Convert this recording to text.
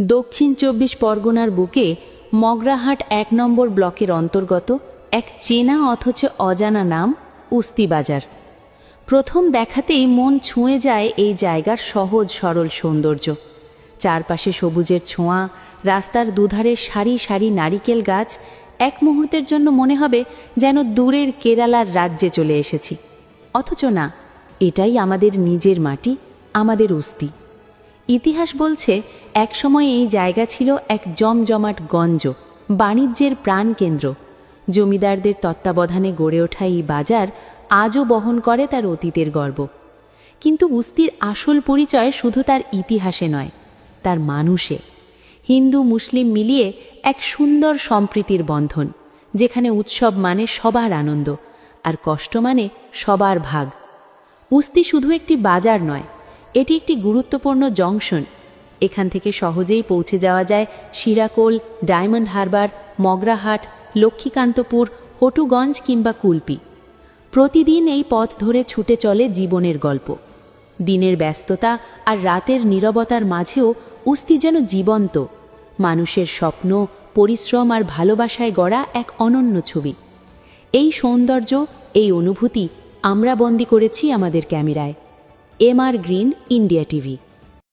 দক্ষিণ ২৪ পরগনার বুকে মগরাহাট ১ নম্বর ব্লকের অন্তর্গত এক চেনা অথচ অজানা নাম উস্তিবাজার। প্রথম দেখাতেই মন ছুঁয়ে যায় এই জায়গার সহজ সরল সৌন্দর্য। চারপাশে সবুজের ছোঁয়া, রাস্তার দুধারে সারি সারি নারিকেল গাছ। এক মুহূর্তের জন্য মনে হবে যেন দূরের কেরালার রাজ্যে চলে এসেছি। অথচ না, এটাই আমাদের নিজের মাটি, আমাদের উস্তি। ইতিহাস বলছে একসময় এই জায়গা ছিল এক জমজমাট গঞ্জ, বাণিজ্যের প্রাণকেন্দ্র। জমিদারদের তত্ত্বাবধানে গড়ে ওঠা এই বাজার আজও বহন করে তার অতীতের গর্ব। কিন্তু উস্তির আসল পরিচয় শুধু তার ইতিহাসে নয়, তার মানুষে। হিন্দু মুসলিম মিলিয়ে এক সুন্দর সম্প্রীতির বন্ধন, যেখানে উৎসব মানে সবার আনন্দ আর কষ্ট মানে সবার ভাগ। উস্তি শুধু একটি বাজার নয়, এটি একটি গুরুত্বপূর্ণ জংশন। এখান থেকে সহজেই পৌঁছে যাওয়া যায় শিরাকোল, ডায়মন্ড হারবার, মগরাহাট, লক্ষ্মীকান্তপুর, হটুগঞ্জ কিংবা কুলপি। প্রতিদিন এই পথ ধরে ছুটে চলে জীবনের গল্প। দিনের ব্যস্ততা আর রাতের নীরবতার মাঝেও উস্তি যেন জীবন্ত, মানুষের স্বপ্ন, পরিশ্রম আর ভালোবাসায় গড়া এক অনন্য ছবি। এই সৌন্দর্য, এই অনুভূতি আমরা বন্দী করেছি আমাদের ক্যামেরায়। MR green, India TV.